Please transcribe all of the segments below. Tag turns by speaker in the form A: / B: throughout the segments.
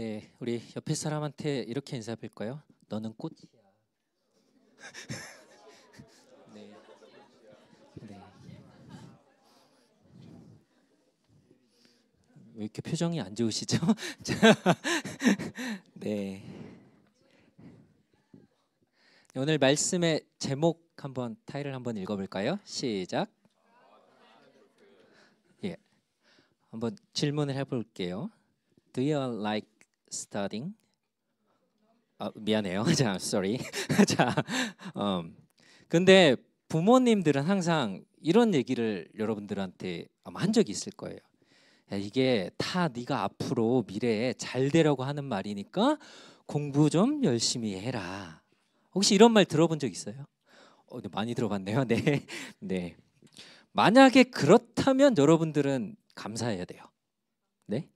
A: 네, 우리 옆에 사람한테 이렇게 인사할까요? 너는 꽃이야. 네, 네. 왜 이렇게 표정이 안 좋으시죠? 자, 네. 오늘 말씀의 제목 한번 타이틀 한번 읽어볼까요? 시작. 예, 한번 질문을 해볼게요. Do you like studying? 미안해요. 자, sorry. 자, 근데 부모님들은 항상 이런 얘기를 여러분들한테 아마 한 적이 있을 거예요. 야, 이게 다 네가 앞으로 미래에 잘 되려고 하는 말이니까 공부 좀 열심히 해라. 혹시 이런 말 들어본 적 있어요? 네, 많이 들어봤네요. 네, 네. 만약에 그렇다면 여러분들은 감사해야 돼요. 네,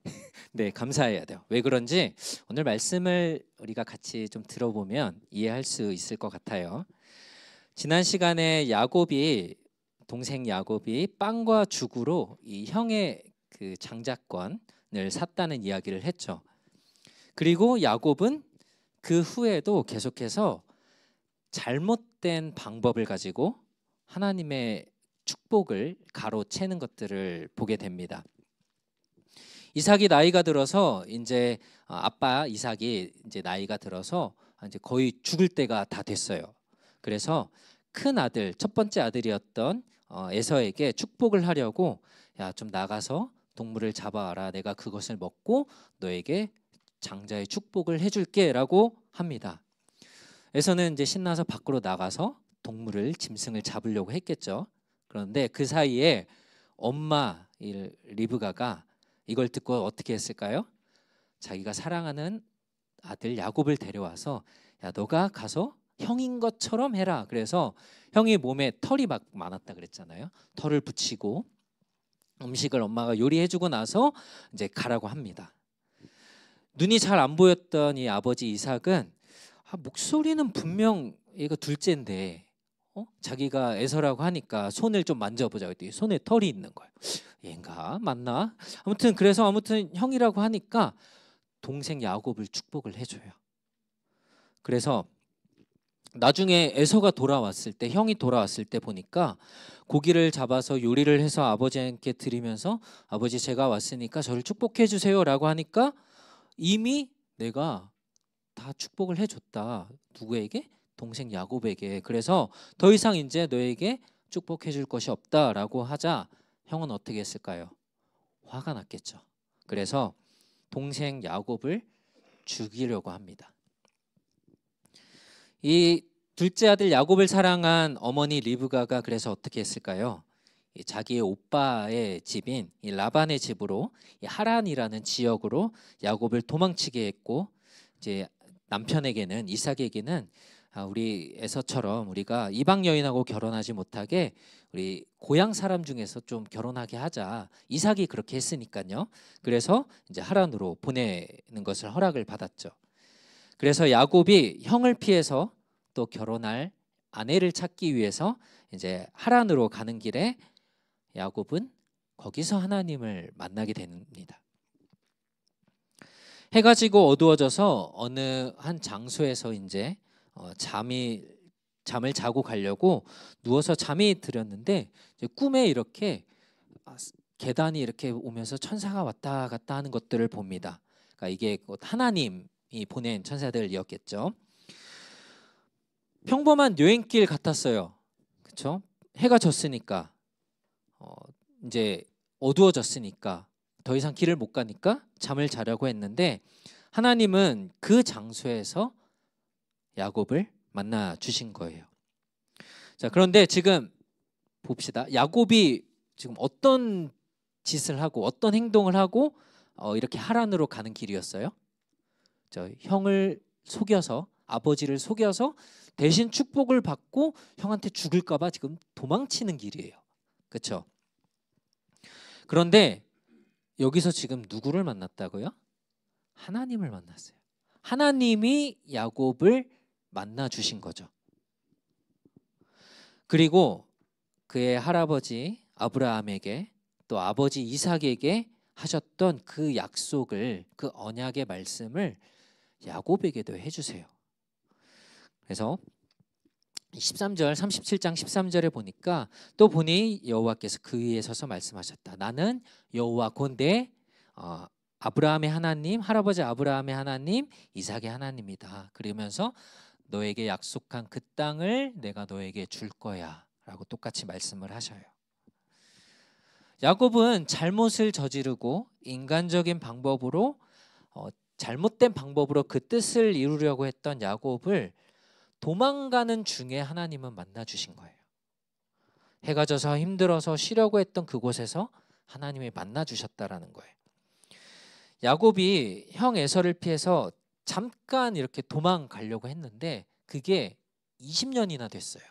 A: 네, 감사해야 돼요. 왜 그런지 오늘 말씀을 우리가 같이 좀 들어보면 이해할 수 있을 것 같아요. 지난 시간에 동생 야곱이 빵과 죽으로 이 형의 그 장자권을 샀다는 이야기를 했죠. 그리고 야곱은 그 후에도 계속해서 잘못된 방법을 가지고 하나님의 축복을 가로채는 것들을 보게 됩니다. 이삭이 나이가 들어서 이제 아빠 이삭이 이제 나이가 들어서 이제 거의 죽을 때가 다 됐어요. 그래서 큰 아들, 첫 번째 아들이었던 에서에게 축복을 하려고 야, 좀 나가서 동물을 잡아와라. 내가 그것을 먹고 너에게 장자의 축복을 해줄게라고 합니다. 에서는 이제 신나서 밖으로 나가서 동물을 짐승을 잡으려고 했겠죠. 그런데 그 사이에 엄마 리브가가 이걸 듣고 어떻게 했을까요? 자기가 사랑하는 아들 야곱을 데려와서 야, 너가 가서 형인 것처럼 해라. 그래서 형이 몸에 털이 막 많았다 그랬잖아요. 털을 붙이고 음식을 엄마가 요리해주고 나서 이제 가라고 합니다. 눈이 잘 안 보였던 이 아버지 이삭은 목소리는 분명 얘가 둘째인데 자기가 에서라고 하니까 손을 좀 만져보자 그랬더니 손에 털이 있는 거예요. 얘인가 맞나? 그래서 형이라고 하니까 동생 야곱을 축복을 해줘요. 그래서 나중에 에서가 돌아왔을 때 형이 돌아왔을 때 보니까 고기를 잡아서 요리를 해서 아버지께 드리면서 아버지 제가 왔으니까 저를 축복해 주세요라고 하니까 이미 내가 다 축복을 해줬다. 누구에게? 동생 야곱에게. 그래서 더 이상 이제 너에게 축복해 줄 것이 없다라고 하자 형은 어떻게 했을까요? 화가 났겠죠. 그래서 동생 야곱을 죽이려고 합니다. 이 둘째 아들 야곱을 사랑한 어머니 리브가가 그래서 어떻게 했을까요? 자기의 오빠의 집인 이 라반의 집으로 이 하란이라는 지역으로 야곱을 도망치게 했고 이제 남편에게는 이삭에게는 우리 에서처럼 우리가 이방 여인하고 결혼하지 못하게 우리 고향 사람 중에서 좀 결혼하게 하자. 이삭이 그렇게 했으니까요. 그래서 이제 하란으로 보내는 것을 허락을 받았죠. 그래서 야곱이 형을 피해서 또 결혼할 아내를 찾기 위해서 이제 하란으로 가는 길에 야곱은 거기서 하나님을 만나게 됩니다. 해가 지고 어두워져서 어느 한 장소에서 이제 잠을 자고 가려고 누워서 잠이 들었는데 꿈에 이렇게 계단이 이렇게 오면서 천사가 왔다 갔다 하는 것들을 봅니다. 그러니까 이게 하나님이 보낸 천사들이었겠죠. 평범한 여행길 같았어요. 그렇죠? 해가 졌으니까 이제 어두워졌으니까 더 이상 길을 못 가니까 잠을 자려고 했는데 하나님은 그 장소에서 야곱을 만나 주신 거예요. 자, 그런데 지금 봅시다. 야곱이 지금 어떤 짓을 하고 어떤 행동을 하고 이렇게 하란으로 가는 길이었어요? 형을 속여서 아버지를 속여서 대신 축복을 받고 형한테 죽을까 봐 지금 도망치는 길이에요. 그렇죠? 그런데 여기서 지금 누구를 만났다고요? 하나님을 만났어요. 하나님이 야곱을 만나 주신 거죠. 그리고 그의 할아버지 아브라함에게 또 아버지 이삭에게 하셨던 그 약속을, 그 언약의 말씀을 야곱에게도 해주세요. 그래서 13절 37장 13절에 보니까 또 보니 여호와께서 그 위에 서서 말씀하셨다. 나는 여호와 곤대 아브라함의 하나님, 할아버지 아브라함의 하나님, 이삭의 하나님이다. 그러면서 너에게 약속한 그 땅을 내가 너에게 줄 거야 라고 똑같이 말씀을 하셔요. 야곱은 잘못을 저지르고 인간적인 방법으로 잘못된 방법으로 그 뜻을 이루려고 했던 야곱을 도망가는 중에 하나님은 만나 주신 거예요. 해가 져서 힘들어서 쉬려고 했던 그곳에서 하나님이 만나 주셨다라는 거예요. 야곱이 형 에서를 피해서 잠깐 이렇게 도망가려고 했는데 그게 20년이나 됐어요.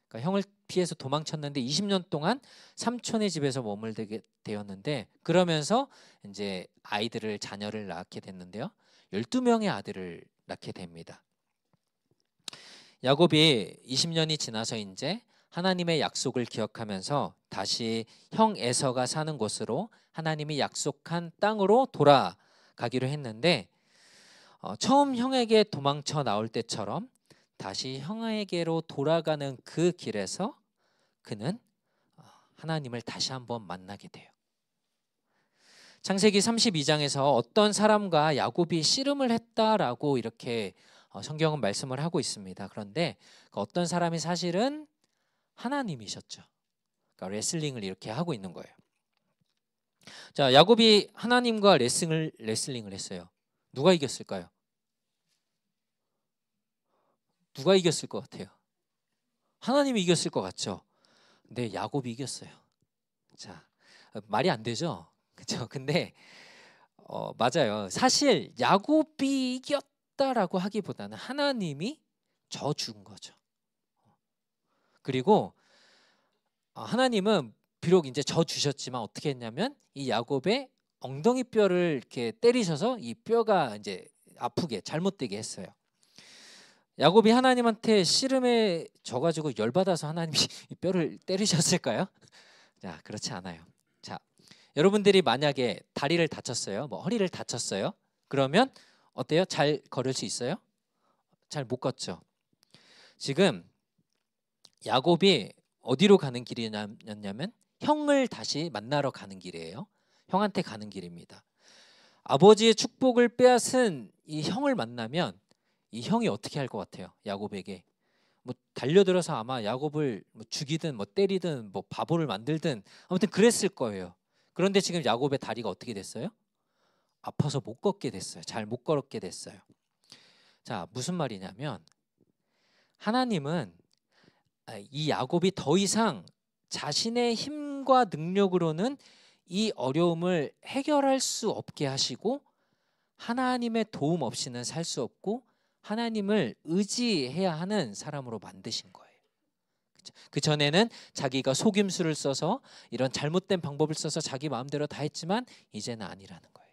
A: 그러니까 형을 피해서 도망쳤는데 20년 동안 삼촌의 집에서 머물게 되었는데, 그러면서 이제 자녀를 낳게 됐는데요. 12명의 아들을 낳게 됩니다. 야곱이 20년이 지나서 이제 하나님의 약속을 기억하면서 다시 형 에서가 사는 곳으로, 하나님이 약속한 땅으로 돌아가기로 했는데 처음 형에게 도망쳐 나올 때처럼 다시 형에게로 돌아가는 그 길에서 그는 하나님을 다시 한번 만나게 돼요. 창세기 32장에서 어떤 사람과 야곱이 씨름을 했다라고 이렇게 성경은 말씀을 하고 있습니다. 그런데 그 어떤 사람이 사실은 하나님이셨죠. 그러니까 레슬링을 이렇게 하고 있는 거예요. 자, 야곱이 하나님과 레슬링을 했어요. 누가 이겼을까요? 누가 이겼을 것 같아요? 하나님이 이겼을 것 같죠? 근데 야곱이 이겼어요. 자, 말이 안 되죠? 그렇죠? 근데 맞아요. 사실 야곱이 이겼다라고 하기보다는 하나님이 져준 거죠. 그리고 하나님은 비록 이제 져주셨지만 어떻게 했냐면 이 야곱의 엉덩이 뼈를 이렇게 때리셔서 이 뼈가 이제 아프게 잘못되게 했어요. 야곱이 하나님한테 씨름에 져가지고 열받아서 하나님이 이 뼈를 때리셨을까요? 자, 그렇지 않아요. 자, 여러분들이 만약에 다리를 다쳤어요, 뭐 허리를 다쳤어요. 그러면 어때요? 잘 걸을 수 있어요? 잘 못 걷죠. 지금 야곱이 어디로 가는 길이었냐면 형을 다시 만나러 가는 길이에요. 형한테 가는 길입니다. 아버지의 축복을 빼앗은 이 형을 만나면 이 형이 어떻게 할 것 같아요? 야곱에게 뭐 달려들어서 아마 야곱을 뭐 죽이든 뭐 때리든 뭐 바보를 만들든 아무튼 그랬을 거예요. 그런데 지금 야곱의 다리가 어떻게 됐어요? 아파서 못 걷게 됐어요. 잘 못 걸었게 됐어요. 자, 무슨 말이냐면 하나님은 이 야곱이 더 이상 자신의 힘과 능력으로는 이 어려움을 해결할 수 없게 하시고 하나님의 도움 없이는 살 수 없고 하나님을 의지해야 하는 사람으로 만드신 거예요. 그 전에는 자기가 속임수를 써서 이런 잘못된 방법을 써서 자기 마음대로 다 했지만 이제는 아니라는 거예요.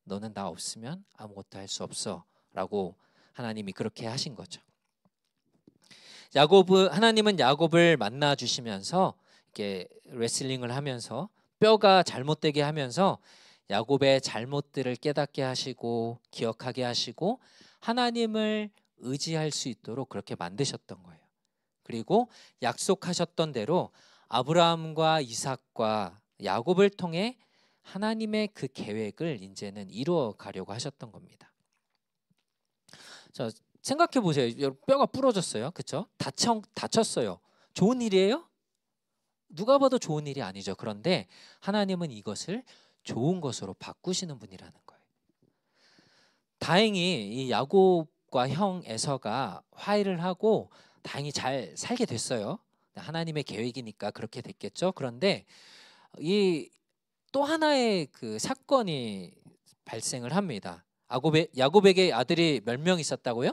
A: 너는 나 없으면 아무것도 할 수 없어 라고 하나님이 그렇게 하신 거죠. 하나님은 야곱을 만나 주시면서 이렇게 레슬링을 하면서 뼈가 잘못되게 하면서 야곱의 잘못들을 깨닫게 하시고 기억하게 하시고 하나님을 의지할 수 있도록 그렇게 만드셨던 거예요. 그리고 약속하셨던 대로 아브라함과 이삭과 야곱을 통해 하나님의 그 계획을 이제는 이루어 가려고 하셨던 겁니다. 자, 생각해 보세요. 뼈가 부러졌어요. 그렇죠? 다쳤어요. 좋은 일이에요? 누가 봐도 좋은 일이 아니죠. 그런데 하나님은 이것을 좋은 것으로 바꾸시는 분이라는 거예요. 다행히 이 야곱과 형 에서가 화해를 하고 다행히 잘 살게 됐어요. 하나님의 계획이니까 그렇게 됐겠죠. 그런데 이 또 하나의 그 사건이 발생을 합니다. 야곱에게 아들이 몇 명 있었다고요?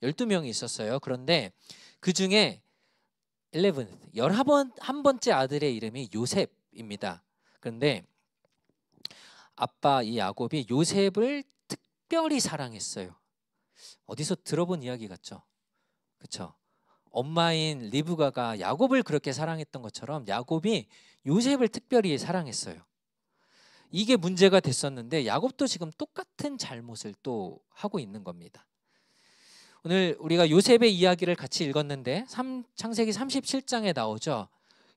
A: 12명이 있었어요. 그런데 그 중에 11번째 아들의 이름이 요셉입니다. 그런데 아빠 이 야곱이 요셉을 특별히 사랑했어요. 어디서 들어본 이야기 같죠? 그렇죠? 엄마인 리브가가 야곱을 그렇게 사랑했던 것처럼 야곱이 요셉을 특별히 사랑했어요. 이게 문제가 됐었는데 야곱도 지금 똑같은 잘못을 또 하고 있는 겁니다. 오늘 우리가 요셉의 이야기를 같이 읽었는데 창세기 37장에 나오죠.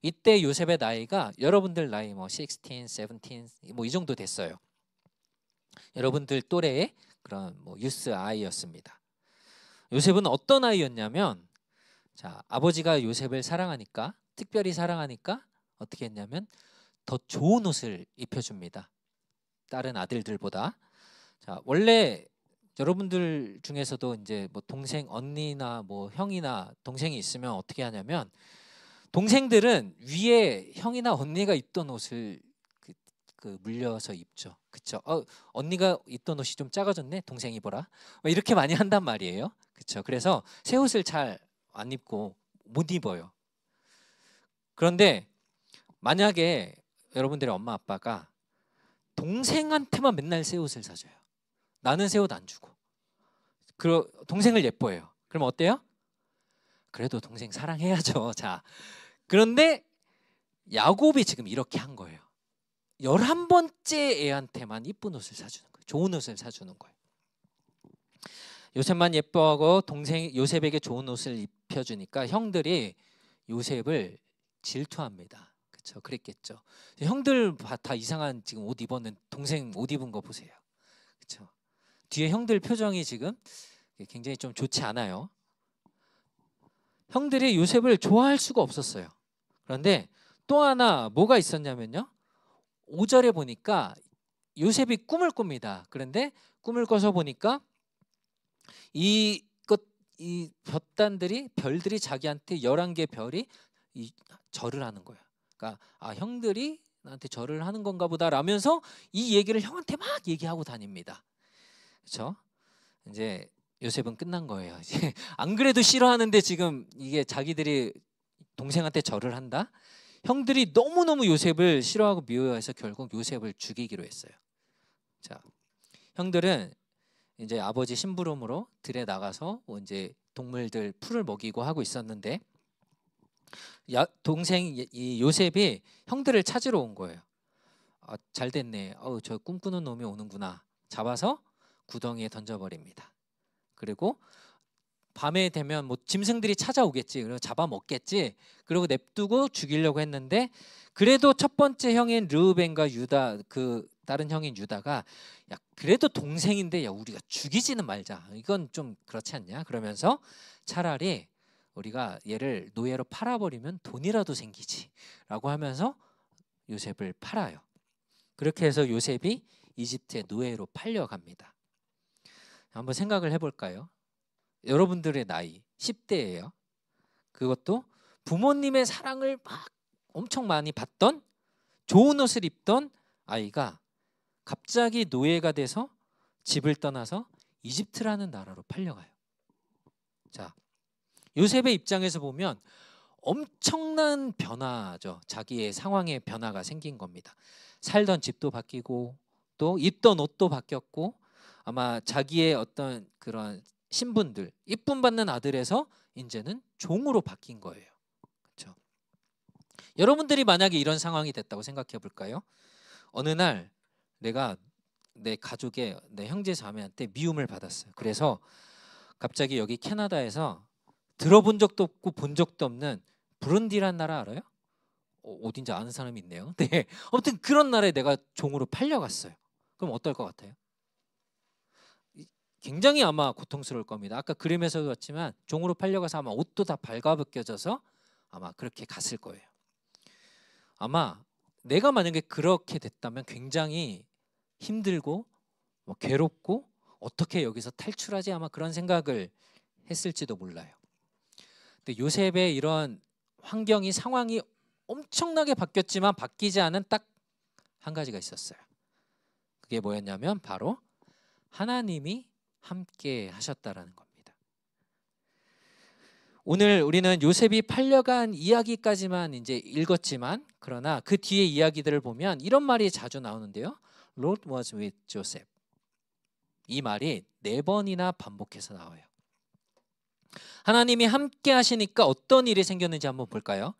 A: 이때 요셉의 나이가 여러분들 나이 뭐 16, 17 뭐 이 정도 됐어요. 여러분들 또래의 그런 뭐 유스 아이였습니다. 요셉은 어떤 아이였냐면, 자, 아버지가 요셉을 사랑하니까, 특별히 사랑하니까 어떻게 했냐면 더 좋은 옷을 입혀줍니다. 다른 아들들보다. 자, 원래 여러분들 중에서도 이제 뭐 동생, 언니나 뭐 형이나 동생이 있으면 어떻게 하냐면, 동생들은 위에 형이나 언니가 입던 옷을 물려서 입죠. 그쵸? 언니가 입던 옷이 좀 작아졌네. 동생 입어라. 이렇게 많이 한단 말이에요. 그쵸? 그래서 새 옷을 잘 안 입고 못 입어요. 그런데 만약에 여러분들의 엄마 아빠가 동생한테만 맨날 새 옷을 사줘요. 나는 새 옷 안 주고. 동생을 예뻐해요. 그럼 어때요? 그래도 동생 사랑해야죠. 자, 그런데 야곱이 지금 이렇게 한 거예요. 11번째 애한테만 이쁜 옷을 사주는 거예요. 좋은 옷을 사주는 거예요. 요셉만 예뻐하고 동생 요셉에게 좋은 옷을 입혀주니까 형들이 요셉을 질투합니다. 그렇죠? 그랬겠죠. 형들 다 이상한 지금 옷 입었는 동생 옷 입은 거 보세요. 그렇죠? 뒤에 형들 표정이 지금 굉장히 좀 좋지 않아요. 형들이 요셉을 좋아할 수가 없었어요. 그런데 또 하나 뭐가 있었냐면요. 5절에 보니까 요셉이 꿈을 꿉니다. 그런데 꿈을 꿔서 보니까 이 별들이 자기한테 11개 별이 절을 하는 거예요. 그러니까 형들이 나한테 절을 하는 건가 보다 라면서 이 얘기를 형한테 막 얘기하고 다닙니다. 그렇죠? 이제 요셉은 끝난 거예요. 이제 안 그래도 싫어하는데 지금 이게 자기들이 동생한테 절을 한다? 형들이 너무너무 요셉을 싫어하고 미워해서 결국 요셉을 죽이기로 했어요. 자, 형들은 이제 아버지 심부름으로 들에 나가서 이제 동물들 풀을 먹이고 하고 있었는데 동생 이 요셉이 형들을 찾으러 온 거예요. 잘 됐네. 저 꿈꾸는 놈이 오는구나. 잡아서 구덩이에 던져버립니다. 그리고 밤에 되면 뭐 짐승들이 찾아오겠지. 그리고 잡아먹겠지. 그리고 냅두고 죽이려고 했는데 그래도 첫 번째 형인 르우벤과 유다 다른 형인 유다가 야 그래도 동생인데 야 우리가 죽이지는 말자. 이건 좀 그렇지 않냐? 그러면서 차라리 우리가 얘를 노예로 팔아버리면 돈이라도 생기지라고 하면서 요셉을 팔아요. 그렇게 해서 요셉이 이집트의 노예로 팔려갑니다. 한번 생각을 해볼까요? 여러분들의 나이 10대예요. 그것도 부모님의 사랑을 막 엄청 많이 받던 좋은 옷을 입던 아이가 갑자기 노예가 돼서 집을 떠나서 이집트라는 나라로 팔려가요. 자, 요셉의 입장에서 보면 엄청난 변화죠. 자기의 상황에 변화가 생긴 겁니다. 살던 집도 바뀌고 또 입던 옷도 바뀌었고 아마 자기의 어떤 그런 신분들, 이쁨 받는 아들에서 이제는 종으로 바뀐 거예요. 그렇죠? 여러분들이 만약에 이런 상황이 됐다고 생각해 볼까요? 어느 날 내가 내 가족의 내 형제 자매한테 미움을 받았어요. 그래서 갑자기 여기 캐나다에서 들어본 적도 없고 본 적도 없는 부룬디란 나라 알아요? 어딘지 아는 사람이 있네요. 네, 아무튼 그런 나라에 내가 종으로 팔려갔어요. 그럼 어떨 것 같아요? 굉장히 아마 고통스러울 겁니다. 아까 그림에서도 봤지만 종으로 팔려가서 아마 옷도 다 발가벗겨져서 아마 그렇게 갔을 거예요. 아마 내가 만약에 그렇게 됐다면 굉장히 힘들고 괴롭고 어떻게 여기서 탈출하지 아마 그런 생각을 했을지도 몰라요. 근데 요셉의 이런 환경이 상황이 엄청나게 바뀌었지만 바뀌지 않은 딱 한 가지가 있었어요. 그게 뭐였냐면 바로 하나님이 함께 하셨다라는 겁니다. 오늘 우리는 요셉이 팔려간 이야기까지만 이제 읽었지만 그러나 그 뒤에 이야기들을 보면 이런 말이 자주 나오는데요. Lord was with Joseph. 이 말이 4번이나 반복해서 나와요. 하나님이 함께 하시니까 어떤 일이 생겼는지 한번 볼까요?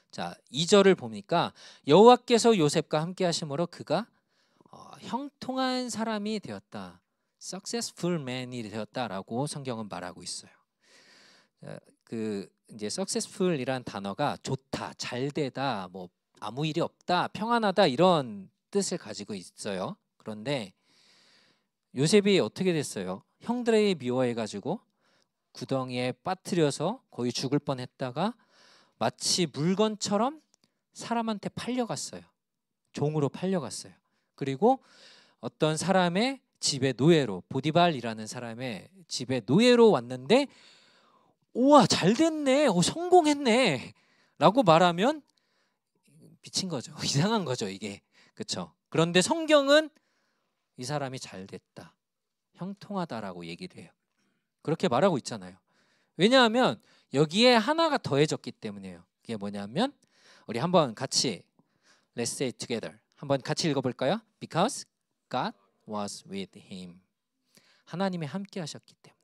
A: 자, 2절을 보니까 여호와께서 요셉과 함께 하심으로 그가 형통한 사람이 되었다, successful man이 되었다라고 성경은 말하고 있어요. 그 이제 successful이란 단어가 좋다, 잘되다, 뭐 아무 일이 없다, 평안하다 이런 뜻을 가지고 있어요. 그런데 요셉이 어떻게 됐어요? 형들이 미워해가지고 구덩이에 빠뜨려서 거의 죽을 뻔했다가 마치 물건처럼 사람한테 팔려갔어요. 종으로 팔려갔어요. 그리고 어떤 사람의 집에 노예로, 보디발이라는 사람의 집에 노예로 왔는데, 우와 잘 됐네, 성공했네 라고 말하면 미친 거죠. 이상한 거죠 이게. 그렇죠? 그런데 성경은 이 사람이 잘 됐다, 형통하다라고 얘기를 해요. 그렇게 말하고 있잖아요. 왜냐하면 여기에 하나가 더해졌기 때문이에요. 그게 뭐냐면, 우리 한번 같이 Let's say it together. 한번 같이 읽어볼까요? Because God was with him. 하나님이 함께 하셨기 때문에.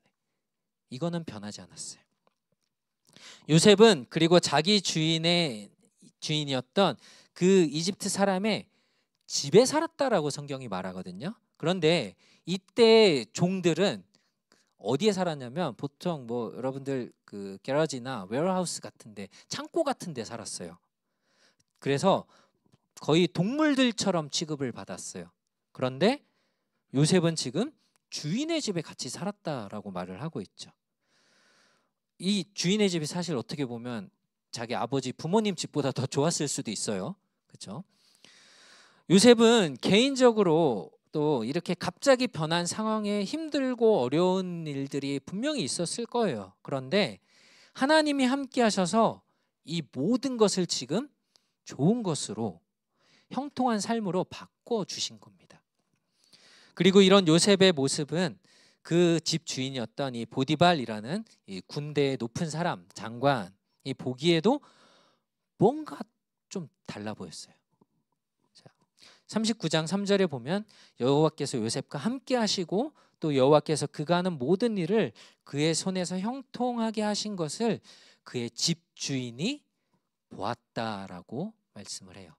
A: 이거는 변하지 않았어요. 요셉은 그리고 자기 주인이었던 그 이집트 사람의 집에 살았다라고 성경이 말하거든요. 그런데 이때 종들은 어디에 살았냐면, 보통 뭐 여러분들 그 게러지나 웨어하우스 같은데, 창고 같은데 살았어요. 그래서 거의 동물들처럼 취급을 받았어요. 그런데 요셉은 지금 주인의 집에 같이 살았다라고 말을 하고 있죠. 이 주인의 집이 사실 어떻게 보면 자기 아버지 부모님 집보다 더 좋았을 수도 있어요. 그렇죠? 요셉은 개인적으로 또 이렇게 갑자기 변한 상황에 힘들고 어려운 일들이 분명히 있었을 거예요. 그런데 하나님이 함께 하셔서 이 모든 것을 지금 좋은 것으로, 형통한 삶으로 바꿔주신 겁니다. 그리고 이런 요셉의 모습은 그 집 주인이었던 이 보디발이라는 이 군대의 높은 사람, 장관이 보기에도 뭔가 좀 달라 보였어요. 39장 3절에 보면 여호와께서 요셉과 함께 하시고 또 여호와께서 그가 하는 모든 일을 그의 손에서 형통하게 하신 것을 그의 집 주인이 보았다라고 말씀을 해요.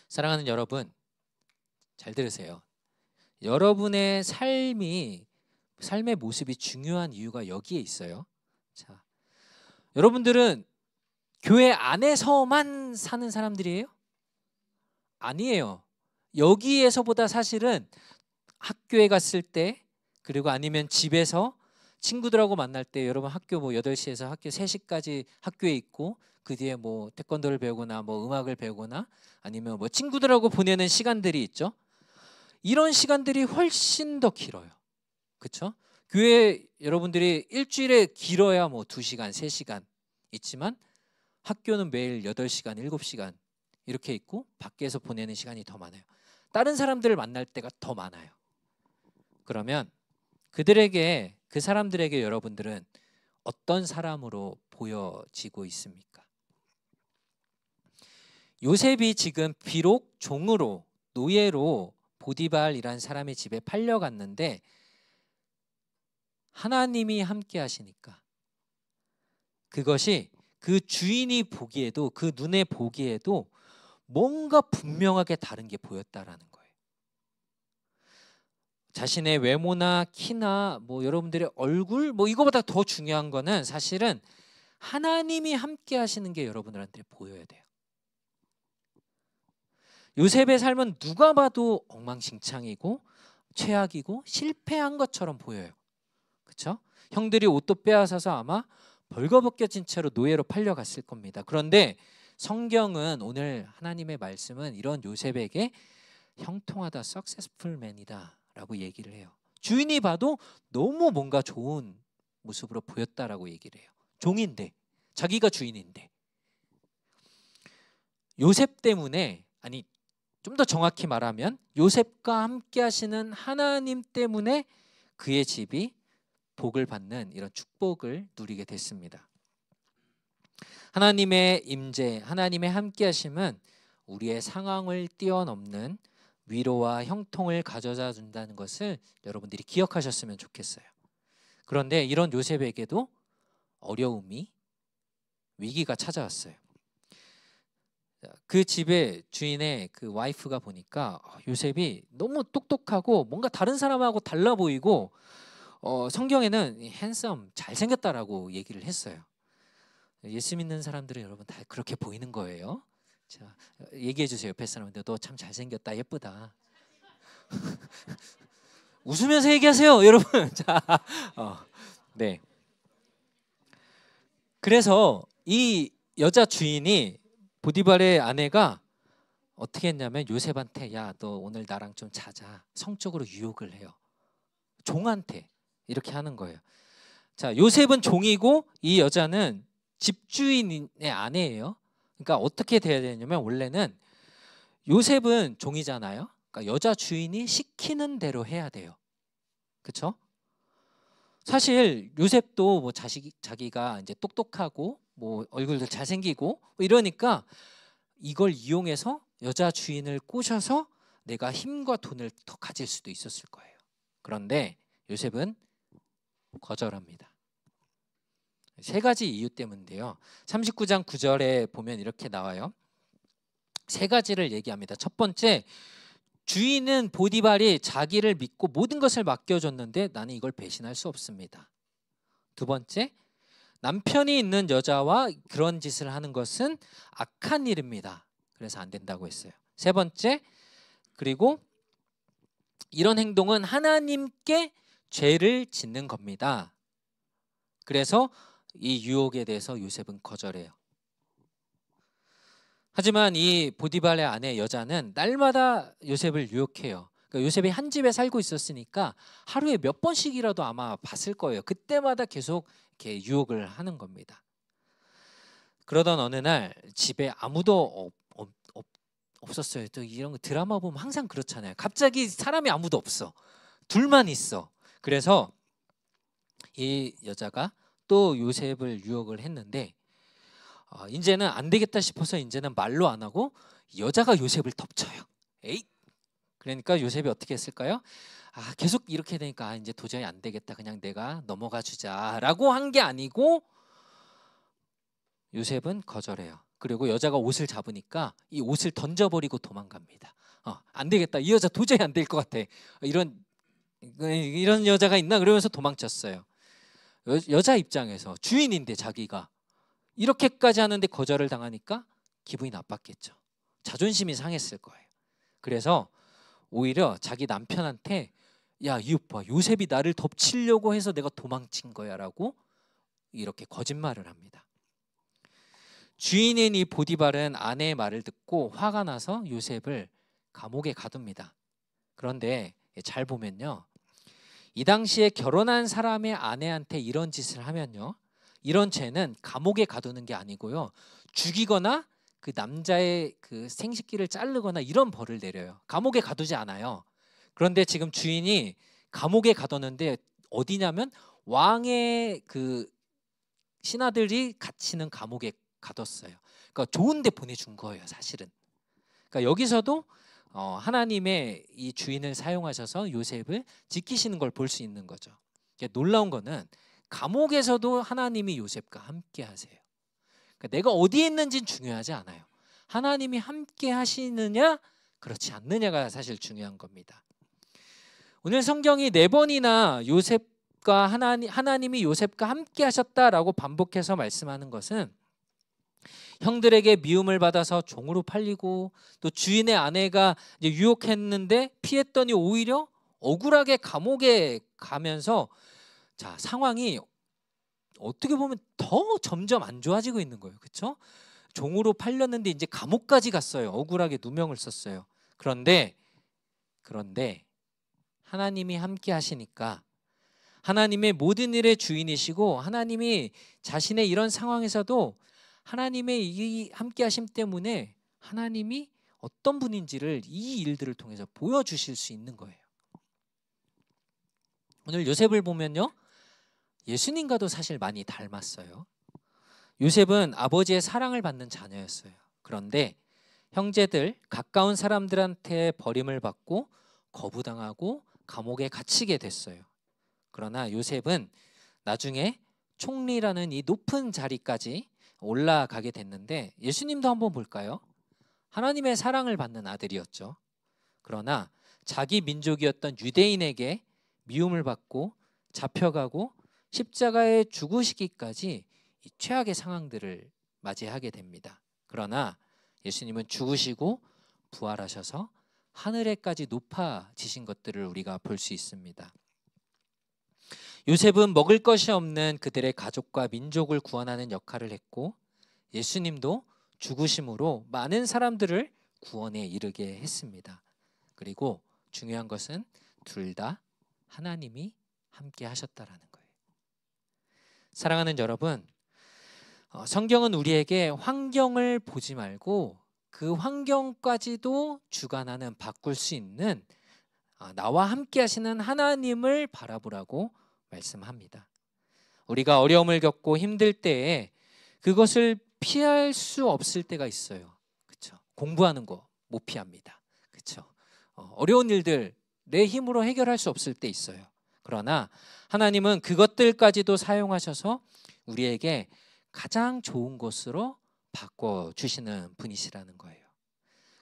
A: 사랑하는 여러분, 잘 들으세요. 여러분의 삶의 모습이 중요한 이유가 여기에 있어요. 자, 여러분들은 교회 안에서만 사는 사람들이에요? 아니에요. 여기에서보다 사실은 학교에 갔을 때, 그리고 아니면 집에서 친구들하고 만날 때, 여러분 학교 뭐 8시에서 학교 3시까지 학교에 있고, 그 뒤에 뭐 태권도를 배우거나 뭐 음악을 배우거나 아니면 뭐 친구들하고 보내는 시간들이 있죠. 이런 시간들이 훨씬 더 길어요. 그렇죠? 교회 여러분들이 일주일에 길어야 뭐 2시간, 3시간 있지만 학교는 매일 8시간, 7시간 이렇게 있고 밖에서 보내는 시간이 더 많아요. 다른 사람들을 만날 때가 더 많아요. 그러면 그 사람들에게 여러분들은 어떤 사람으로 보여지고 있습니까? 요셉이 지금 비록 종으로, 노예로 보디발이라는 사람의 집에 팔려갔는데 하나님이 함께 하시니까 그것이 그 주인이 보기에도, 그 눈에 보기에도 뭔가 분명하게 다른 게 보였다라는 거예요. 자신의 외모나 키나 뭐 여러분들의 얼굴, 뭐 이거보다 더 중요한 거는 사실은 하나님이 함께 하시는 게 여러분들한테 보여야 돼요. 요셉의 삶은 누가 봐도 엉망진창이고 최악이고 실패한 것처럼 보여요. 그렇죠? 형들이 옷도 빼앗아서 아마 벌거벗겨진 채로 노예로 팔려갔을 겁니다. 그런데 성경은, 오늘 하나님의 말씀은 이런 요셉에게 형통하다, successful man이다 라고 얘기를 해요. 주인이 봐도 너무 뭔가 좋은 모습으로 보였다라고 얘기를 해요. 종인데, 자기가 주인인데. 요셉 때문에, 아니 좀 더 정확히 말하면 요셉과 함께 하시는 하나님 때문에 그의 집이 복을 받는 이런 축복을 누리게 됐습니다. 하나님의 임재, 하나님의 함께 하심은 우리의 상황을 뛰어넘는 위로와 형통을 가져다 준다는 것을 여러분들이 기억하셨으면 좋겠어요. 그런데 이런 요셉에게도 어려움이, 위기가 찾아왔어요. 그 집의 주인의 그 와이프가 보니까 요셉이 너무 똑똑하고 뭔가 다른 사람하고 달라 보이고 성경에는 핸섬 잘생겼다라고 얘기를 했어요. 예수 믿는 사람들은 여러분 다 그렇게 보이는 거예요. 자, 얘기해 주세요. 옆에 사람한테 너 참 잘생겼다, 예쁘다. 웃으면서 얘기하세요, 여러분. 자, 네. 그래서 이 여자 주인이 보디발의 아내가 어떻게 했냐면 요셉한테 야, 너 오늘 나랑 좀 자자. 성적으로 유혹을 해요. 종한테 이렇게 하는 거예요. 자, 요셉은 종이고 이 여자는 집주인의 아내예요. 그러니까 어떻게 돼야 되냐면 원래는 요셉은 종이잖아요. 그러니까 여자 주인이 시키는 대로 해야 돼요. 그렇죠? 사실 요셉도 뭐 자기가 이제 똑똑하고 뭐 얼굴도 잘생기고 뭐 이러니까 이걸 이용해서 여자 주인을 꼬셔서 내가 힘과 돈을 더 가질 수도 있었을 거예요. 그런데 요셉은 거절합니다. 세 가지 이유 때문인데요. 39장 9절에 보면 이렇게 나와요. 세 가지를 얘기합니다. 첫 번째, 주인은 보디발이 자기를 믿고 모든 것을 맡겨줬는데 나는 이걸 배신할 수 없습니다. 두 번째, 남편이 있는 여자와 그런 짓을 하는 것은 악한 일입니다. 그래서 안 된다고 했어요. 세 번째, 그리고 이런 행동은 하나님께 죄를 짓는 겁니다. 그래서 이 유혹에 대해서 요셉은 거절해요. 하지만 이 보디발의 아내 여자는 날마다 요셉을 유혹해요. 그러니까 요셉이 한 집에 살고 있었으니까 하루에 몇 번씩이라도 아마 봤을 거예요. 그때마다 계속 이렇게 유혹을 하는 겁니다. 그러던 어느 날 집에 아무도 없었어요. 또 이런 거 드라마 보면 항상 그렇잖아요. 갑자기 사람이 아무도 없어. 둘만 있어. 그래서 이 여자가 또 요셉을 유혹을 했는데 이제는 안 되겠다 싶어서 이제는 말로 안 하고 여자가 요셉을 덮쳐요. 에이! 그러니까 요셉이 어떻게 했을까요? 계속 이렇게 되니까 이제 도저히 안 되겠다. 그냥 내가 넘어가 주자라고 한 게 아니고 요셉은 거절해요. 그리고 여자가 옷을 잡으니까 이 옷을 던져버리고 도망갑니다. 안 되겠다. 이 여자 도저히 안 될 것 같아. 이런 여자가 있나? 그러면서 도망쳤어요. 여자 입장에서 주인인데 자기가 이렇게까지 하는데 거절을 당하니까 기분이 나빴겠죠. 자존심이 상했을 거예요. 그래서 오히려 자기 남편한테 야, 이 오빠 요셉이 나를 덮치려고 해서 내가 도망친 거야 라고 이렇게 거짓말을 합니다. 주인인 이 보디발은 아내의 말을 듣고 화가 나서 요셉을 감옥에 가둡니다. 그런데 잘 보면요, 이 당시에 결혼한 사람의 아내한테 이런 짓을 하면요, 이런 죄는 감옥에 가두는 게 아니고요, 죽이거나 그 남자의 그 생식기를 자르거나 이런 벌을 내려요. 감옥에 가두지 않아요. 그런데 지금 주인이 감옥에 가뒀는데 어디냐면 왕의 그 신하들이 갇히는 감옥에 가뒀어요. 그러니까 좋은 데 보내준 거예요, 사실은. 그러니까 여기서도 하나님의 이 주인을 사용하셔서 요셉을 지키시는 걸 볼 수 있는 거죠. 놀라운 거는 감옥에서도 하나님이 요셉과 함께 하세요. 그러니까 내가 어디에 있는지는 중요하지 않아요. 하나님이 함께 하시느냐 그렇지 않느냐가 사실 중요한 겁니다. 오늘 성경이 4번이나 요셉과 하나님이 요셉과 함께 하셨다라고 반복해서 말씀하는 것은 형들에게 미움을 받아서 종으로 팔리고 또 주인의 아내가 이제 유혹했는데 피했더니 오히려 억울하게 감옥에 가면서 자, 상황이 어떻게 보면 더 점점 안 좋아지고 있는 거예요. 그렇죠? 종으로 팔렸는데 이제 감옥까지 갔어요. 억울하게 누명을 썼어요. 그런데 하나님이 함께 하시니까 하나님의 모든 일의 주인이시고 하나님이 자신의 이런 상황에서도 하나님의 이 함께 하심 때문에 하나님이 어떤 분인지를 이 일들을 통해서 보여주실 수 있는 거예요. 오늘 요셉을 보면요, 예수님과도 사실 많이 닮았어요. 요셉은 아버지의 사랑을 받는 자녀였어요. 그런데 형제들, 가까운 사람들한테 버림을 받고 거부당하고 감옥에 갇히게 됐어요. 그러나 요셉은 나중에 총리라는 이 높은 자리까지 올라가게 됐는데 예수님도 한번 볼까요? 하나님의 사랑을 받는 아들이었죠. 그러나 자기 민족이었던 유대인에게 미움을 받고 잡혀가고 십자가에 죽으시기까지 이 최악의 상황들을 맞이하게 됩니다. 그러나 예수님은 죽으시고 부활하셔서 하늘에까지 높아지신 것들을 우리가 볼 수 있습니다. 요셉은 먹을 것이 없는 그들의 가족과 민족을 구원하는 역할을 했고, 예수님도 죽으심으로 많은 사람들을 구원에 이르게 했습니다. 그리고 중요한 것은 둘 다 하나님이 함께 하셨다라는 거예요. 사랑하는 여러분, 성경은 우리에게 환경을 보지 말고 그 환경까지도 주관하는, 바꿀 수 있는 나와 함께 하시는 하나님을 바라보라고 말씀합니다. 우리가 어려움을 겪고 힘들 때에 그것을 피할 수 없을 때가 있어요. 그렇죠? 공부하는 거 못 피합니다. 그렇죠? 어려운 일들 내 힘으로 해결할 수 없을 때 있어요. 그러나 하나님은 그것들까지도 사용하셔서 우리에게 가장 좋은 것으로 바꿔주시는 분이시라는 거예요.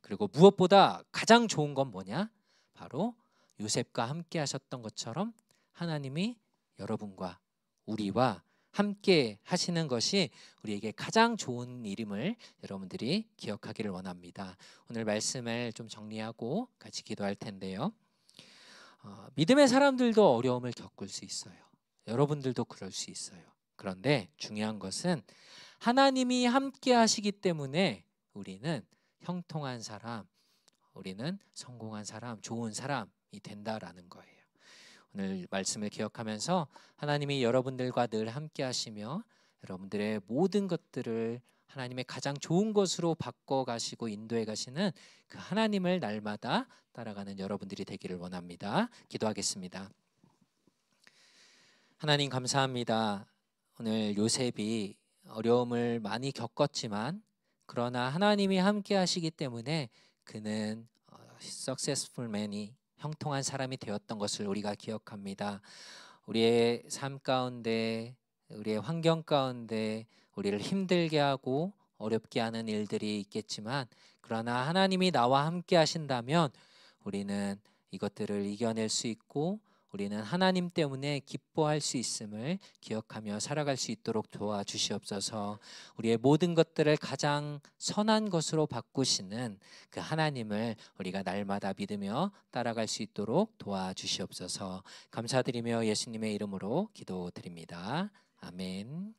A: 그리고 무엇보다 가장 좋은 건 뭐냐? 바로 요셉과 함께 하셨던 것처럼 하나님이 여러분과 우리와 함께 하시는 것이 우리에게 가장 좋은 일임을 여러분들이 기억하기를 원합니다. 오늘 말씀을 좀 정리하고 같이 기도할 텐데요. 믿음의 사람들도 어려움을 겪을 수 있어요. 여러분들도 그럴 수 있어요. 그런데 중요한 것은 하나님이 함께 하시기 때문에 우리는 형통한 사람, 우리는 성공한 사람, 좋은 사람이 된다라는 거예요. 오늘 말씀을 기억하면서 하나님이 여러분들과 늘 함께 하시며 여러분들의 모든 것들을 하나님의 가장 좋은 것으로 바꿔가시고 인도해 가시는 그 하나님을 날마다 따라가는 여러분들이 되기를 원합니다. 기도하겠습니다. 하나님 감사합니다. 오늘 요셉이 어려움을 많이 겪었지만 그러나 하나님이 함께 하시기 때문에 그는 successful man이 형통한 사람이 되었던 것을 우리가 기억합니다. 우리의 삶 가운데, 우리의 환경 가운데 우리를 힘들게 하고 어렵게 하는 일들이 있겠지만 그러나 하나님이 나와 함께 하신다면 우리는 이것들을 이겨낼 수 있고 우리는 하나님 때문에 기뻐할 수 있음을 기억하며 살아갈 수 있도록 도와주시옵소서. 우리의 모든 것들을 가장 선한 것으로 바꾸시는 그 하나님을 우리가 날마다 믿으며 따라갈 수 있도록 도와주시옵소서. 감사드리며 예수님의 이름으로 기도드립니다. 아멘.